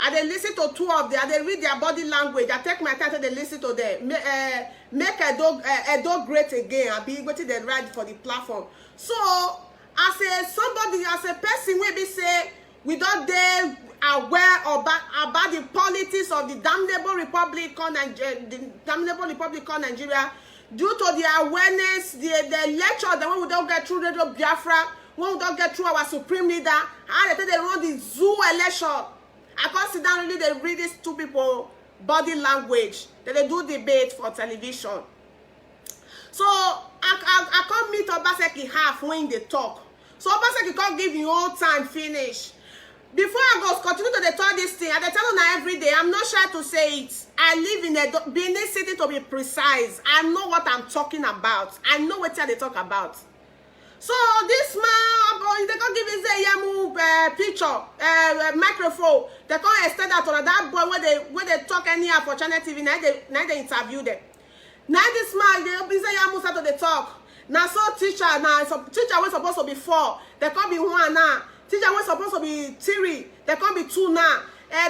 I dey listen to two of them. I dey read their body language. I take my time to dey listen to them. Make Edo great again. I be wetin they write for the platform. So as a person wey be say we don't dey aware about the politics of the damnable Republic called Nigeria, due to the awareness, the lecture that when we don't get through Radio Biafra, when we don't get through our supreme leader, how they run the zoo election. I can't sit down really, they read these two people body language, that they do debate for television. So I can't meet Obaseki half when they talk. So Obaseki can't give you all time finish. Before I go continue to tell this thing, I tell you every day, I'm not shy to say it. I live in a Benin City, to be precise. I know what I'm talking about. I know what they talk about. So this man, they can't give his picture, microphone. They can't extend that to that boy when they talk anyhow for Channel TV. Now they interview them. Now this man, they start to the talk. Now so teacher was supposed to be 4. They can't be 1 now. Teacher was supposed to be 3. There can't be 2 now.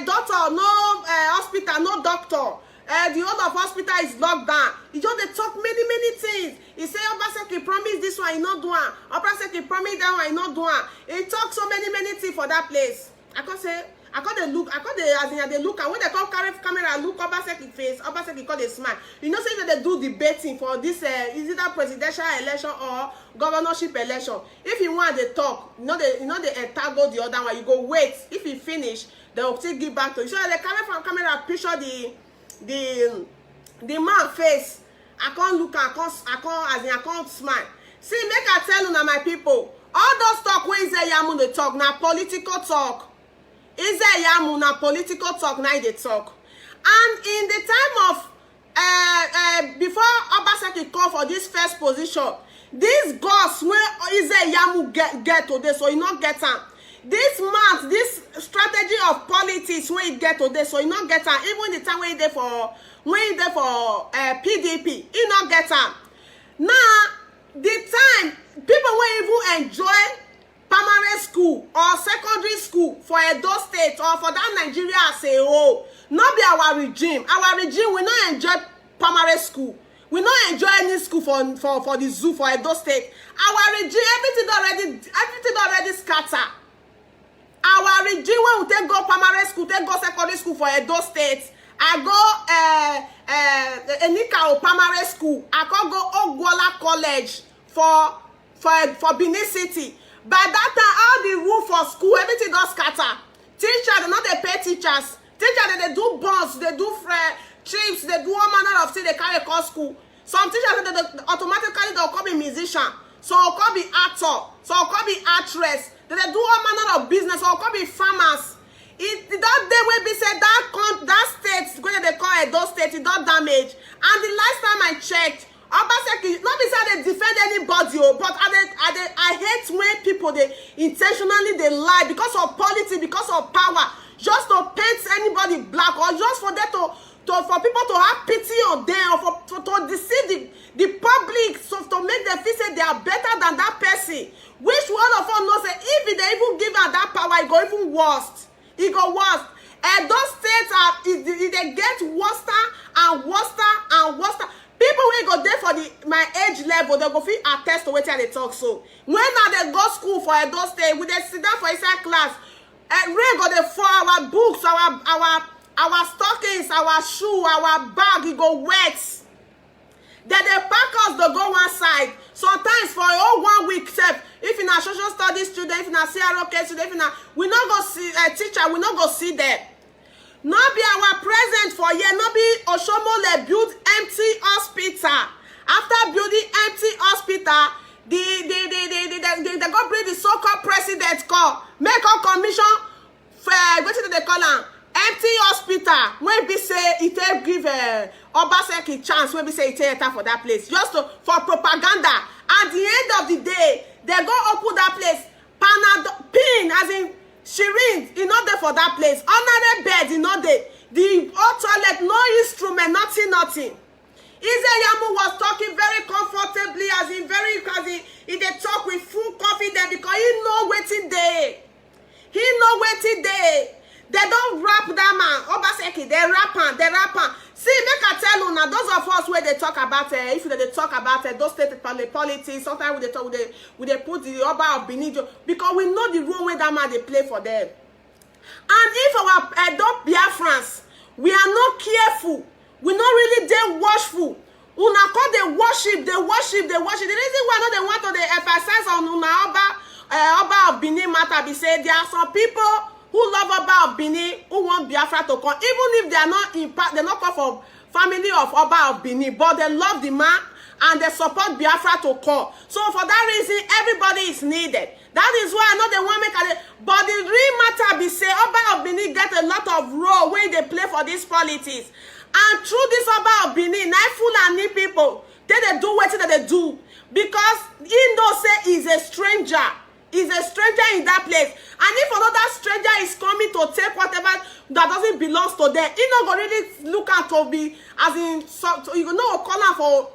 Doctor, no hospital, no doctor. The whole of hospital is locked down. He just they talk many things. He say Obaseki promise this one, he not do it. Obaseki promise that one, he not do it. He talk so many things for that place. I can't say. I can't look. I can't as they look. And when they come carry camera look Obaseki face, Obaseki call they smile. You know, say that they do debating for this is it a presidential election or governorship election. If you want they talk, you know they entangle the other one. You go wait. If you finish, they will still give back to you. So they carry from camera picture the man face. I can't look. I can't smile. See, make I tell you now, my people. All those talk where is there yamu they talk now political talk. Is there yamu na political talk now they talk. And in the time of before Obaseki call for this first position, this gods where is there yamu get today, so you not get am. This month, this strategy of politics when you get today, so you not get am. Even the time when you there for PDP, you not get am. Now the time people will even enjoy primary school or secondary school for Edo State or for that Nigeria as a whole, not be our regime. Our regime will not enjoy primary school. We not enjoy any school for the zoo for Edo State. Our regime, everything already scatter. Our regime when we take go primary school, take go secondary school for Edo State. I go Enika primary school. I can go Ogwola College for Benin City. By that time, all the roof for school, everything does scatter. Teachers, they not they pay teachers. Teachers, they do bonds, they do trips, they do all manner of things. They carry call school. Some teachers, they automatically they'll come be musician. So they'll come be actor. So they'll come be actress. They do all manner of business. So they'll come be farmers. That day when we said that state, when they call Edo State, it don't damage. And the last time I checked, Obaseki, not be say they defend anybody, but I hate when people they intentionally they lie because of politics, because of power, just to paint anybody black or just for them for people to have pity on them or to deceive the public, so to make them feel say they are better than that person. Which one of us knows that if they even give her that power, it go even worse. It go worse. And those states they get worse and worse and worse. People will go there for my age level, they go feel attest to what they talk. So when now they go school for Edo State, we they sit down for inside class, and rain go there for our books, our stockings, our shoe, our bag, it go wet. Then they pack us to go one side. Sometimes for all 1 week, if in a social studies student, if in a CROK student, if in a we not go see a teacher, we not go see them. Not be our present for year, not be Oshomole build empty hospital. After building empty hospital, they go bring the so-called president call, make a commission for what do they call them? Empty hospital. When we say it will give Obaseki chance, when we say it enter for that place, just for propaganda. At the end of the day, they go open that place. Pin, as in Shirin, he not there for that place. Honorary bed, he not there. The old toilet, no instrument, nothing. Ize-Iyamu was talking very comfortably, he they talk with full confidence because he know waiting day. He know waiting day. They don't rap that man. Obaseki, they rap am. See, make I tell you now, those of us where they talk about if they talk about those state politics, sometimes they talk they put the Oba of Benin, because we know the role where that man they play for them. And if our Edo Biafrans, we are not careful, we not really dey watchful. Una call they worship. The reason why they want to emphasize on Una Oba of Benin matter be say there are some people who love Oba of Benin who want Biafra to come, even if they are not they're not come from family of Oba of Benin, but they love the man and they support Biafra to come. So for that reason, everybody is needed. That is why I know they want to make it. But the real matter be say Oba of Benin get a lot of role when they play for this politics. And through this Oba of Benin, Fulani people, they do what they do. Because he know say he's a stranger. He's a stranger in that place. And if another stranger is coming to take whatever that doesn't belong to them, he not going to really look at to be, as in, so you know, call her for,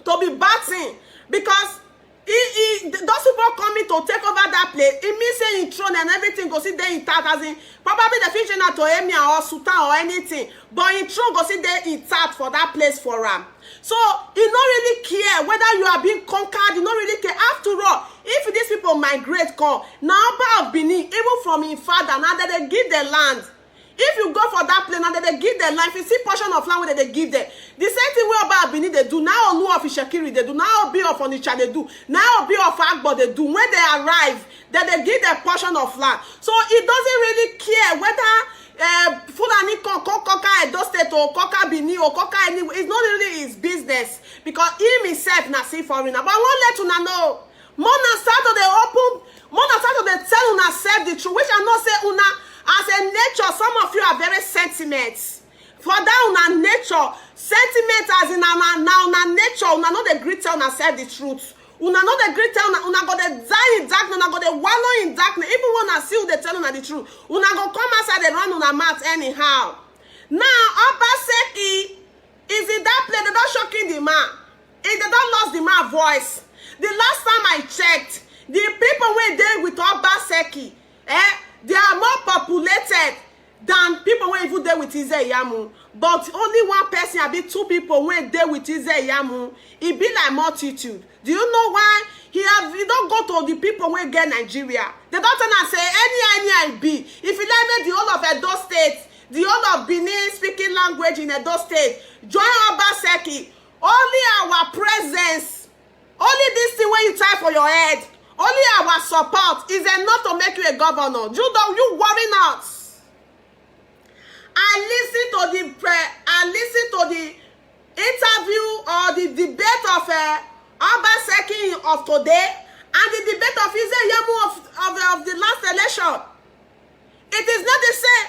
to be batting. Because those people coming to take over that place, it means saying throne and everything go sit there intact, as in probably the future to Emir or Sultan or anything, but in throne go sit there intact for that place for him. So he don't really care whether you are being conquered. He don't really care. After all, if these people migrate come now, Oba of Benin, even from his father, now that they give the land. If you go for that place, now that they give their life, you see portion of land where they give them. The same thing where Oba of Benin they do. Now Olu of Ishekiri they do. Now Obi of Onitsha they do. Now Obi of Agbo they do. When they arrive, that they give their portion of land. So it doesn't really care whether Fulani Koka Edo State or Koka Benin or Koka anywhere. It's not really his business, because him himself na see foreigner. But I won't let una know. Mona start to the open. Mona start to the tell una self the truth, which I not say una. As a nature, some of you are very sentiment. For that una nature, sentiment as in now una nature, una not the great tell una self the truth. Una not the great tell una go the die in darkness, una go the wallow in darkness. Even when I see they tell una the truth, una go come outside and run una mouth anyhow. Now, Obaseki is in that place. They don't shocking the man. They don't lost the man voice. The last time I checked, the people were there with Obaseki, they are more populated than people when even there with Ize-Iyamu. But only one person, I be two people went there with Ize-Iyamu. It be like multitude. Do you know why? He don't go to the people when get Nigeria. They don't turn and say any I be. If you like me the whole of Edo State, the whole of Benin speaking language in Edo State, join Obaseki. Only our presence, only this thing when you tie for your head, only our support is enough to make you a governor. You worry not. I listen to the interview or the debate of Obaseki of today and the debate of Ize-Iyamu of the last election. It is not the same.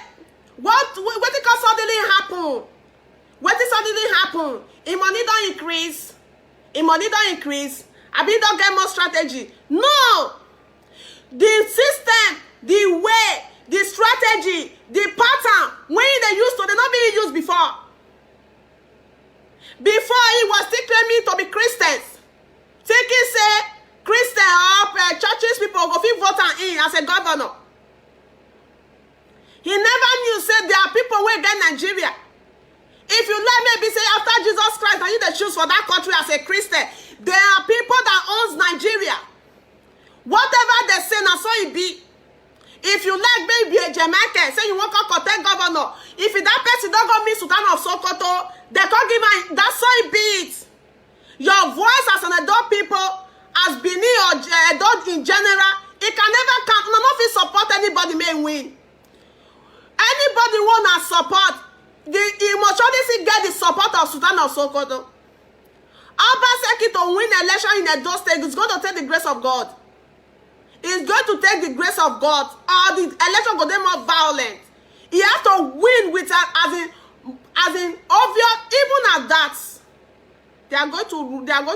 What suddenly happen? What suddenly happen? In money don't increase. I mean, don't get more strategy. No! The system, the way, the strategy, the pattern, when they used to, they're not being used before. Before, he was still claiming to be Christians. Thinking, say, Christian or churches people go fit vote in as a governor. He never knew, say, there are people who get Nigeria. If you let maybe say after Jesus Christ and you they choose for that country as a Christian, there are people that owns Nigeria. Whatever they say, now so it be. If you like maybe a Jamaican, say you want to contact governor. If that person don't go meet Sultan of Sokoto, they can't give that's so it be it. Your voice as an adult people, as Benin or adult in general, it can never count. None of it support anybody may win. Anybody wanna support. He must only get the support of Sultan of Sokoto. Obaseki to win election in Edo State is going to take the grace of God. It's going to take the grace of God. Or the election will be more violent. He has to win with as in obvious. Even at that, they are going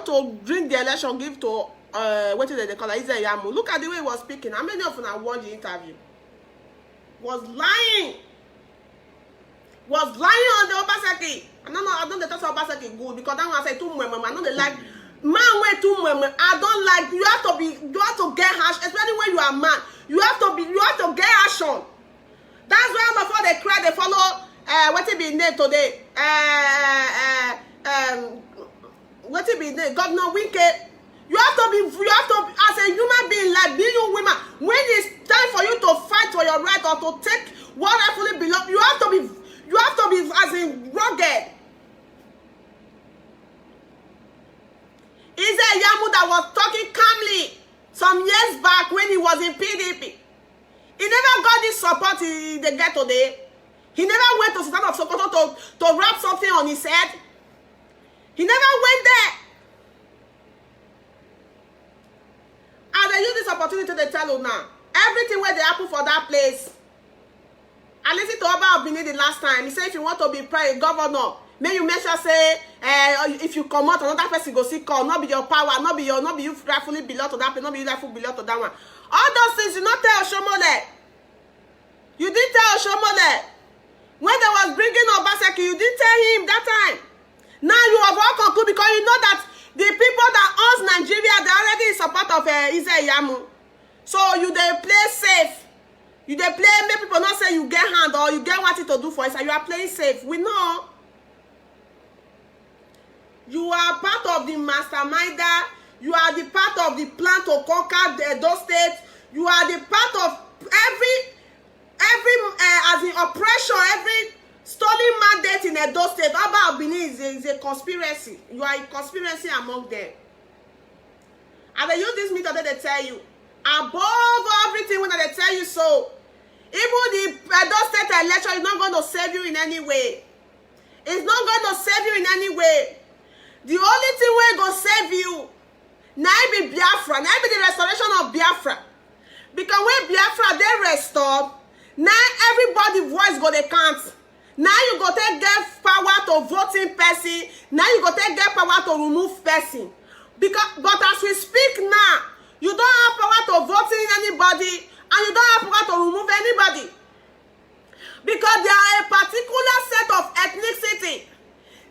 to bring the election. Give to what is they call it? Ize-Iyamu. Look at the way he was speaking. How many of you have watched the interview? Was lying. Was lying on the Obaseki. I don't talk about Obaseki good because that one I say too much. I know they like man way too much. I don't like you have to get harsh, especially when you are man. You have to get action. That's why all of us they cry, they follow what it be named today? What it be named? Governor Wike. You have to, as a human being, like being you women, when it's time for you to fight for your right or to take what rightfully belongs, you have to be as in rugged. Is there Yamu that was talking calmly some years back when he was in PDP? He never got this support they get today. He never went to Sultan of Sokoto to wrap something on his head. He never went there. And they use this opportunity to tell you now. Everything where they happen for that place. I listened to Oba of Benin the last time. He said if you want to be governor, may you make sure say if you come out, another person go see call, not be your power, not be you rightfully belong to that place, not be you rightfully belong to that one. All those things you not tell Oshomole. You didn't tell Oshomole. When they was bringing Obaseki, you didn't tell him that time. Now you have all concluded because you know that the people that owns Nigeria, they already in support of Ize Yamu. So you they play safe. You they play, make people not say you get hand or you get what to do for it. So you are playing safe. We know. You are part of the masterminder. You are the part of the plan to conquer those states. You are the part of every as in oppression, every stolen mandate in Edo State. Oba Benin is a conspiracy. You are a conspiracy among them. And they use this method that they tell you. Above everything, when they tell you so, even the Edo State election is not going to save you in any way. It's not going to save you in any way. The only thing we're going to save you, now be Biafra, now be the restoration of Biafra. Because when Biafra, they restore, now everybody voice go they count. Now you go take get power to voting person. Now you go take get power to remove person. But as we speak now, you don't have power to voting anybody, and you don't have power to remove anybody. Because there are a particular set of ethnicity.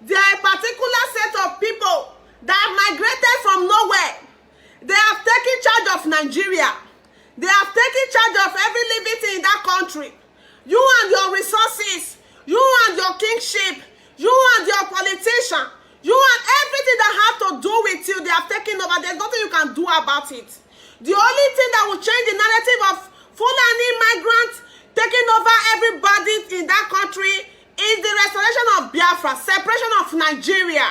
There are a particular set of people that migrated from nowhere. They have taken charge of Nigeria. They have taken charge of every living thing in that country. You and your resources, you and your kingship, you and your politician, you and everything that have to do with you, they have taken over. There's nothing you can do about it. The only thing that will change the narrative of Fulani migrants taking over everybody in that country is the restoration of Biafra, separation of Nigeria.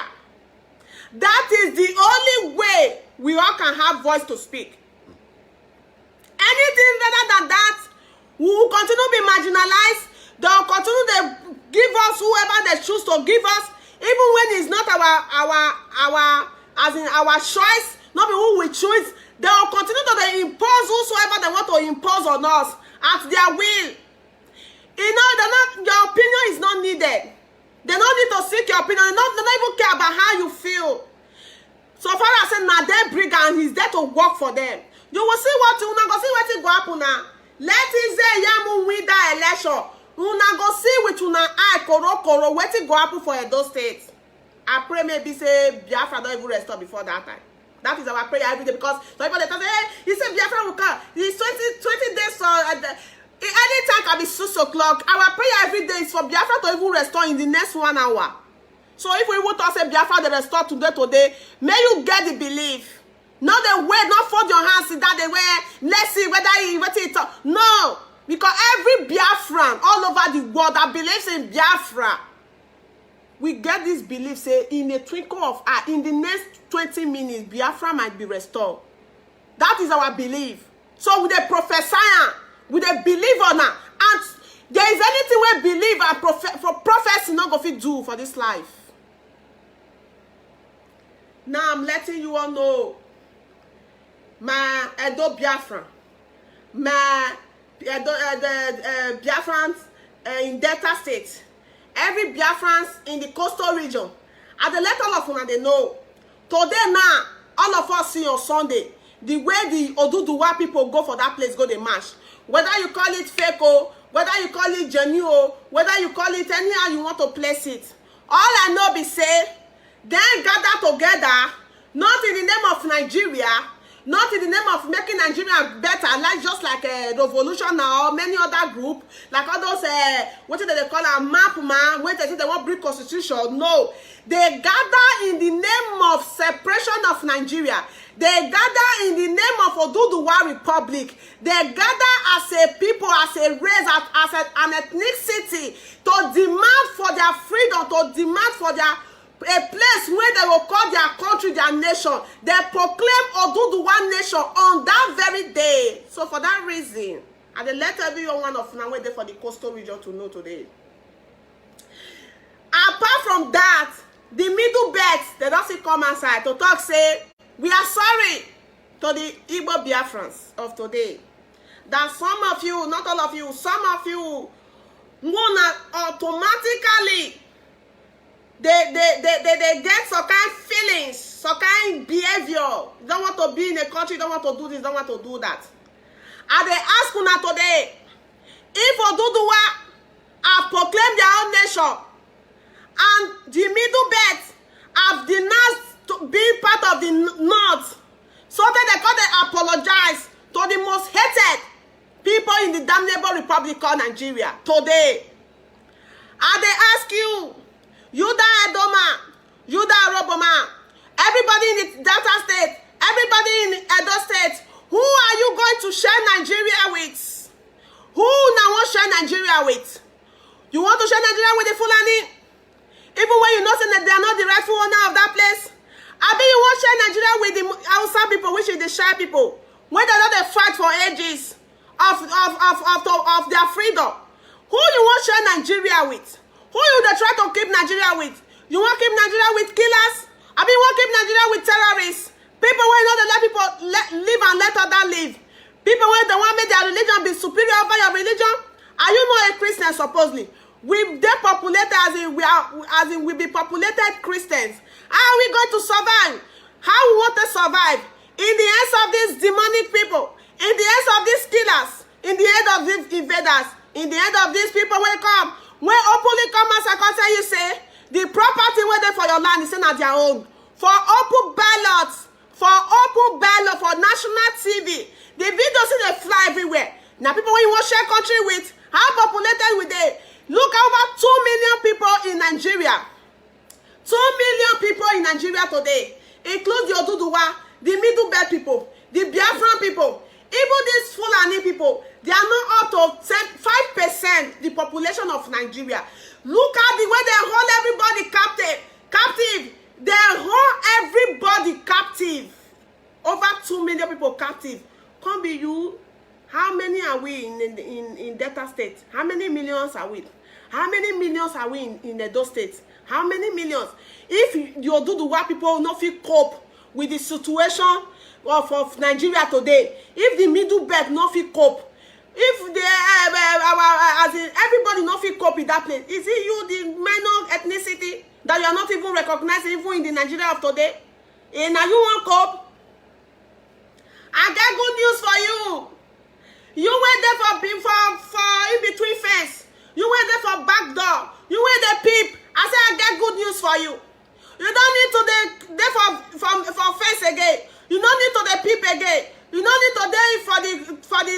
That is the only way we all can have voice to speak. Anything rather than that, we will continue to be marginalized. They will continue to give us whoever they choose to give us, even when it's not our choice, not who we choose. They will continue to impose whosoever they want to impose on us at their will. You know, your opinion is not needed. They don't need to seek your opinion. They don't even care about how you feel. So far as saying, now they bring and he's there to work for them. You will see what you go see what will happen now. Let Ize Yamu win that election. Una go see with una eye koro what will go happen for Edo State. I pray maybe say Biafra don't even restore before that time. That is our prayer every day because some people they tell hey, he said Biafra will come. It's 20 days so anytime can be 6 o'clock. Our prayer every day is for Biafra to even restore in the next 1 hour. So if we want to say Biafra they restore today, may you get the belief. Not the way, not fold your hands in that the way. Let's see whether it. No, because every Biafran all over the world that believes in Biafra, we get this belief say in a twinkle of eye, in the next 20 minutes, Biafra might be restored. That is our belief. So with a prophesy, with a belief on that, and there is anything we believe and for prophecy not going to do for this life. Now I'm letting you all know. My Edo Biafran, my Biafrans in Delta State, every Biafrans in the coastal region, and the let all of them they know. Today now, all of us see on Sunday, the way the Oduduwa people go for that place, go the march. Whether you call it fake, whether you call it genuine, whether you call it anyhow you want to place it. All I know be say, then gather together, not in the name of Nigeria, not in the name of making Nigeria better, like just like a revolution or many other group, like all those what do they call a map man, when they say they want bring constitution. No, they gather in the name of separation of Nigeria. They gather in the name of Oduduwa Republic. They gather as a people, as a race, as an ethnicity to demand for their freedom, to demand for their a place where they will call their country their nation. They proclaim Oduduwa nation on that very day. So for that reason, and they let everyone of now wait there for the coastal region to know today. Apart from that, the middle belt, they don't see come outside to talk, say, we are sorry to the Igbo Biafrans of today. That some of you, not all of you, some of you wanna automatically they get some kind of feelings, some kind of behavior. You don't want to be in a country, you don't want to do this, don't want to do that. And they ask una today, if Oduduwa have proclaimed their own nation, and the middle belt have denounced to being part of the north, so that they can apologize to the most hated people in the damnable Republic called Nigeria today. And they ask you, Yuda Edoma, Yuda Roboma, everybody in the Delta State, everybody in Edo State, who are you going to share Nigeria with? Who now want to share Nigeria with? You want to share Nigeria with the Fulani? Even when you know that they are not the rightful owner of that place? I mean, you want to share Nigeria with the Hausa people, which is the Shire people, when they know they fight for ages of their freedom. Who you want to share Nigeria with? Who you they try to keep Nigeria with? You want to keep Nigeria with killers? I mean, you want to keep Nigeria with terrorists? People when know they let people live and let others live. People when they want to make their religion be superior over your religion. Are you not a Christian supposedly? We depopulated as in we be populated Christians. How are we going to survive? How we want to survive? In the hands of these demonic people, in the hands of these killers, in the hands of these invaders, in the hands of these people when come, when openly come as I can tell you say, the property where they for your land is not their own. For open ballots, for national TV, the videos they fly everywhere. Now people when you want to share country with, how populated with they? Look over 2 million people in Nigeria. 2 million people in Nigeria today, include the Oduduwa, the Middle Belt people, the Biafran people, even these Fulani people. They are not up to 5% the population of Nigeria. Look at the way they hold everybody captive. They hold everybody captive. Over 2 million people captive. Come be you. How many are we in Delta State? How many millions are we? How many millions are we in Edo State? How many millions? If you do the white people not feel cope with the situation of Nigeria today, if the middle belt not feel cope, if the as in everybody not feel cope in that place, is it you the minor ethnicity that you are not even recognizing even in the Nigeria of today? And now you want cope? I got good news for you. You went there for in between fence. You went there for back door. You went there peep. I say I get good news for you. You don't need to there for fence again. You don't need to the peep again. You don't need to there for the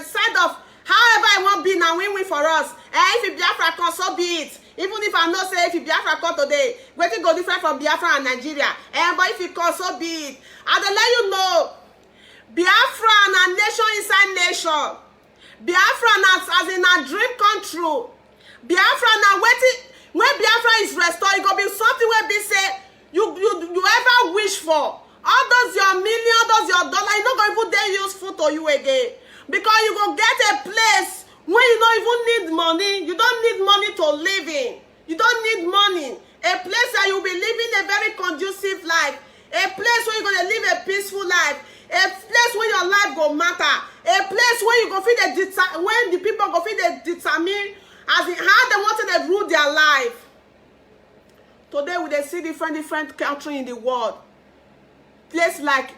side of however I want be now win for us. If it Biafra come, so be it. Even if I not say if it Biafra come today, wetin go different from Biafra and Nigeria. But if it come, so be it. I dey let you know. Biafra na nation inside nation. Biafra na as in a dream come true. Biafra na wetin when Biafra is restored, it go be something where be say you ever wish for. All those your million, those your dollar, you not going to even useful to you again. Because you go get a place where you don't even need money. You don't need money to live in. You don't need money. A place where you'll be living a very conducive life. A place where you're going to live a peaceful life. A place where your life go matter. A place where you go feel when the people go feel they determine as in how they want to rule their life. Today we dey see different countries in the world. Place like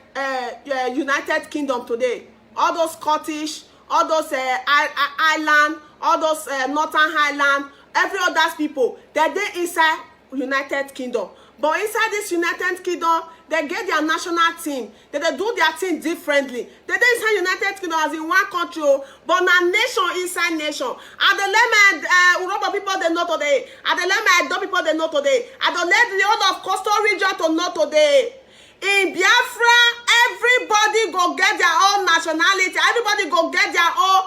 United Kingdom today. All those Scottish, all those Ireland, all those Northern Ireland, every other people, they're inside United Kingdom. But inside this United Kingdom, they get their national team. They do their thing differently. They dey inside United Kingdom as in one country, but na nation inside nation. And the lemon Urobo people they know today. And the lemon Edo people they know today. And the let the whole of coastal region to know today. In Biafra, everybody go get their own nationality. Everybody go get their own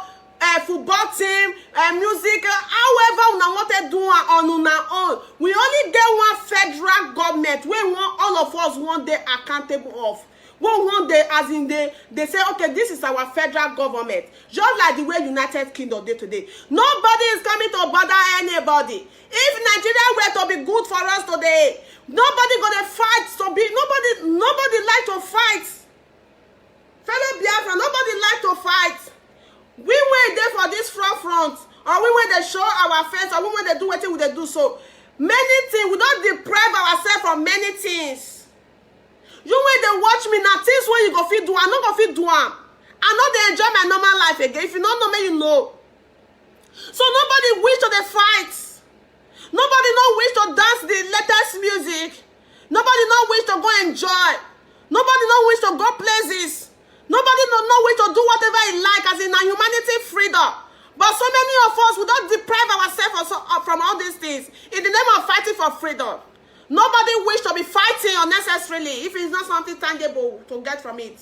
football team, music, however una want to do it on una own. We only get one federal government. We want all of us one day accountable of. One day, as in they say, okay, this is our federal government. Just like the way United Kingdom did today. Nobody is coming to bother anybody. If Nigeria were to be good for us today, nobody gonna fight to be, nobody like to fight. Fellow Biafra, nobody like to fight. We went there for this front, or we went there show our face, or we went there do what we do so. Many things, we don't deprive ourselves from many things. You went there watch me now, things when you go fit do, I'm not go fit do am. I know they enjoy my normal life again. If you don't know me, you know. So nobody wish to the fight. Nobody no wish to dance the latest music. Nobody no wish to go enjoy. Nobody no wish to go places. Nobody no way to do whatever he like as in a humanity freedom. But so many of us, we don't deprive ourselves from all these things in the name of fighting for freedom. Nobody wish to be fighting unnecessarily if it's not something tangible to get from it.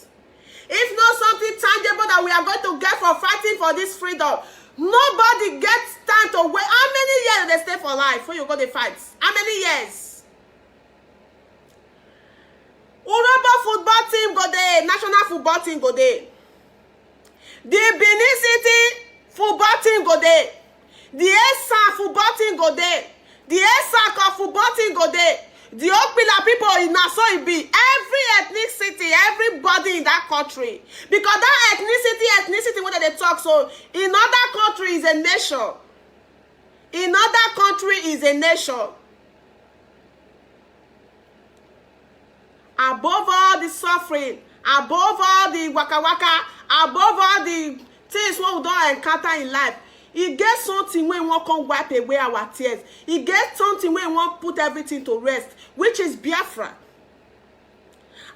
If not something tangible that we are going to get for fighting for this freedom, nobody gets time to wait. How many years do they stay for life when you go to fight? How many years? Urobo football team go there, national football team go there. The Benin City football team go there. The ESA football team go there. The ESA football team go there. The Okpila people in Naso be every ethnicity, everybody in that country. Because that ethnicity when they talk, so in other country is a nation. In other country is a nation. Above all the suffering, above all the waka waka, above all the things we don't encounter in life, it gets something when we can wipe away our tears. It gets something when we want put everything to rest, which is Biafra.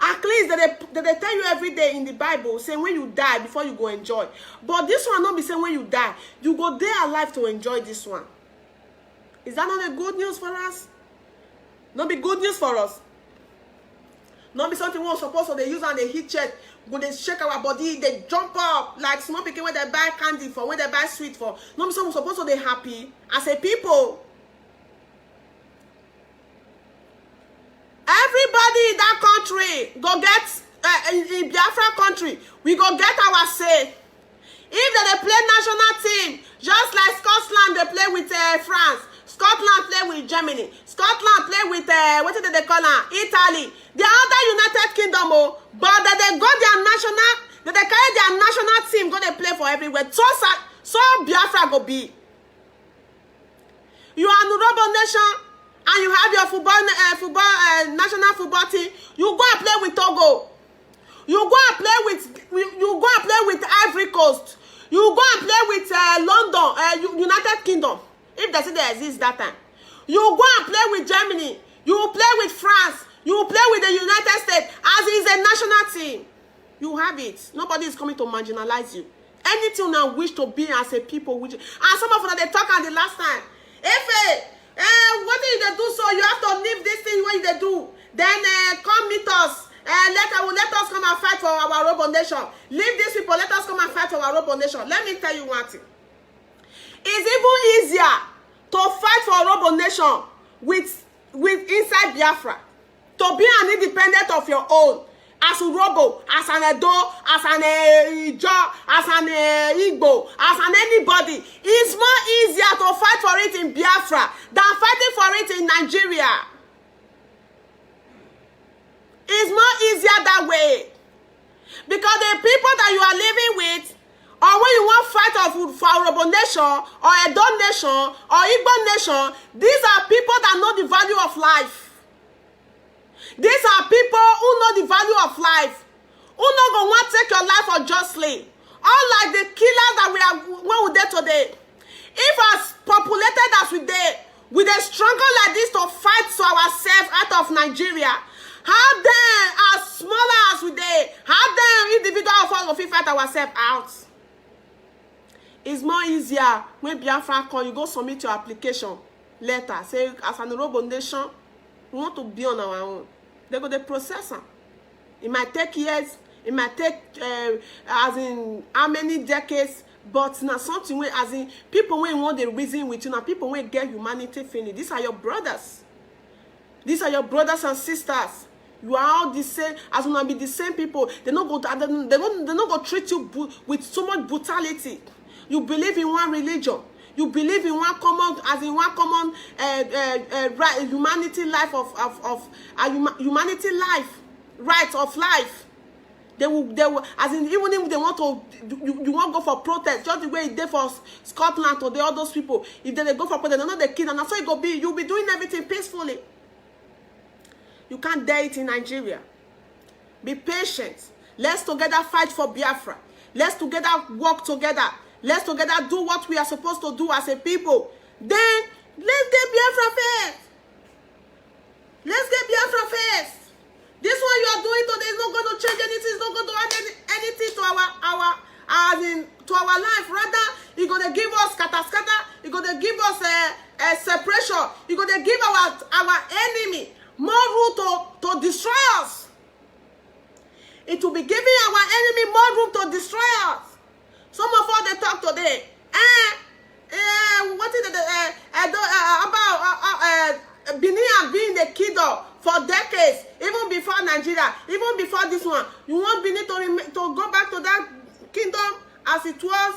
At least they tell you every day in the Bible, say when you die before you go enjoy. But this one not be saying when you die, you go there alive to enjoy this one. Is that not a good news for us? Not be good news for us. Not be something we're supposed to they use and they hit check. When they shake our body, they jump up like small people when they buy candy for, when they buy sweet for. Not be something we're supposed to they happy as a people. Everybody in that country go get in Biafra country, we go get our say. If they play national team, just like Scotland, they play with France. Scotland play with Germany. Scotland play with what did they call her? Italy. The other United Kingdom, but they got their national, they carry their national team, go they play for everywhere. So Biafra go be. You are an Urobo nation, and you have your national football team. You go and play with Togo. You go and play with Ivory Coast. You go and play with London, United Kingdom. If they say they exist that time. You go and play with Germany. You play with France. You play with the United States. As is a national team. You have it. Nobody is coming to marginalize you. Anything you wish to be as a people. Which, and some of them, they talk at the last time. If what did they do so? You have to leave this thing what they do. Then come meet us. Let us come and fight for our Urobo nation. Leave these people. Let us come and fight for our Urobo nation. Let me tell you one thing. It's even easier to fight for Urobo nation with inside Biafra. To be an independent of your own. As Urobo, as an Edo, as an Ijo, as an Igbo, as an anybody. It's more easier to fight for it in Biafra than fighting for it in Nigeria. It's more easier that way. Because the people that you are living with, or when you want to fight for Urobo nation, or Edo nation, or Igbo nation, these are people that know the value of life. These are people who know the value of life, who not going to want to take your life unjustly. Unlike the killers that we there today. If as populated as we did, with a struggle like this to fight to ourselves out of of Nigeria. How then, as small as we dey, how then individual of us will fight ourselves out? It's more easier when Biafra come, you go submit your application letter. Say, as an Urhobo nation, we want to be on our own. They go the process. It might take years. It might take, as in, how many decades. But now something where, as in, people when want the reason with you, now people when get humanity feeling. These are your brothers. These are your brothers and sisters. You are all the same. As gonna be the same people. They not go. They not go treat you with so much brutality. You believe in one religion. You believe in one common, as in one common right, humanity life of humanity life, right of life. They will, as in, even if they want to, you want to go for protest, just the way they for Scotland or the all those people. If they go for protest, they're not the kid, and that's how it go be. You'll be doing everything peacefully. You can't dare it in Nigeria. Be patient. Let's together fight for Biafra. Let's together work together. Let's together do what we are supposed to do as a people. Then, let's get Biafra first. Let's get Biafra first. This one you are doing today is not going to change anything. It's not going to add anything to our life. Rather, it's going to give us scatter. It's going to give us a separation. It's going to give our enemy more room to destroy us. It will be giving our enemy more room to destroy us. Some of us, they talk today. What is it about Benin and being the kingdom for decades, even before Nigeria, even before this one? You want Benin to go back to that kingdom as it was?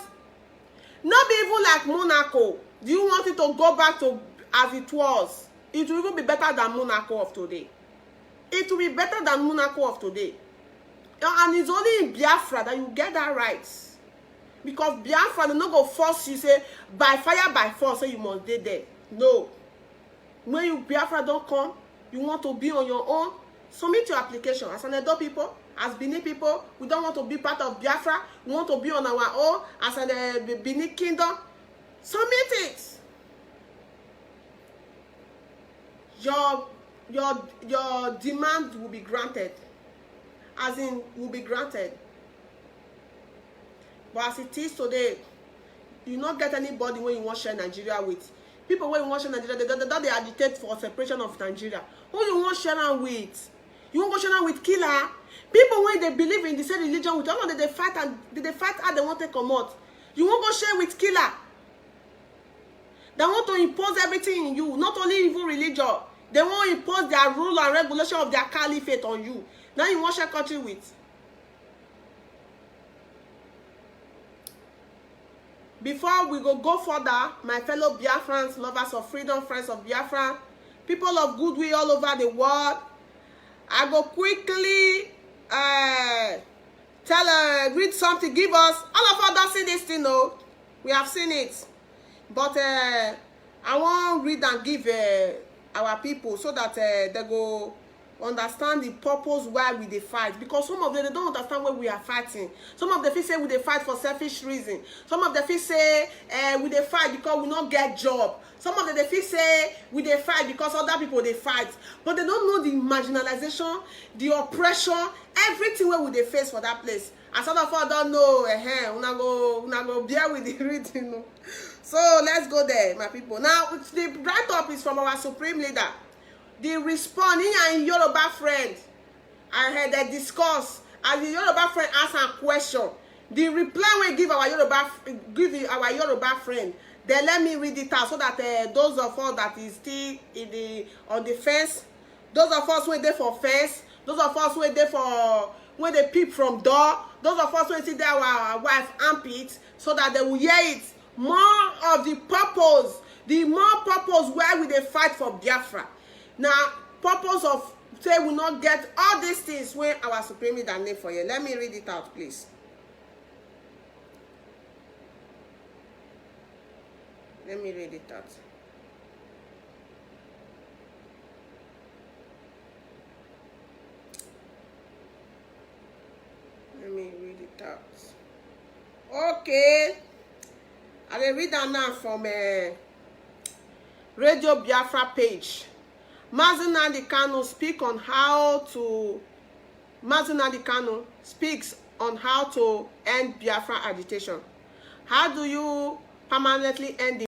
Not be even like Monaco. Do you want it to go back to as it was? It will even be better than Monaco of today. It will be better than Monaco of today. And it's only in Biafra that you get that right. Because Biafra, they not go force you, say, by fire, by force, say you must be there. No. When you Biafra don't come, you want to be on your own, submit your application. As an adult people, as Benin people, we don't want to be part of Biafra. We want to be on our own as a Benin kingdom. Submit it. Your demand will be granted. As in, will be granted. But as it is today, you not get anybody when you want to share Nigeria with. People when you want to share Nigeria, they agitate for separation of Nigeria. Who you want to share with? You want to share with killer? People when they believe in the same religion with all of them, they fight and they fight how they want to come out. You want to share with killer? They want to impose everything in you, not only even religion. They want to impose their rule and regulation of their caliphate on you. Now you want to share country with. Before we go further, my fellow Biafrans, lovers of freedom, friends of Biafra, people of goodwill all over the world, I go quickly read something, give us, all of us don't see this thing, no, we have seen it, but I want to read and give our people so that they go understand the purpose why we dey fight, because some of them they don't understand why we are fighting. Some of them feel say we dey fight for selfish reason. Some of them feel say we dey fight because we not get job. Some of them they feel say we dey fight because other people they fight, but they don't know the marginalization, the oppression, everything where we dey face for that place. And some of us don't know. Una go bear with the reading. No? So let's go there, my people. Now the write-up is from our supreme leader. The response in Yoruba friend, I heard they discuss, as the Yoruba friend ask a question. The reply we give our Yoruba friend, then let me read it out so that those of us that is still on the fence, those of us who are there for fence, those of us who are there for when they peep from door, those of us who see there our wife armpit, so that they will hear it. More of the purpose, where we they fight for Biafra. Now, purpose of say we not get all these things when our supreme leader name for you. Let me read it out, please. Let me read it out. Let me read it out. Okay. I will read that now from Radio Biafra page. Mazi Nnamdi Kanu speaks on how to end Biafra agitation. How do you permanently end the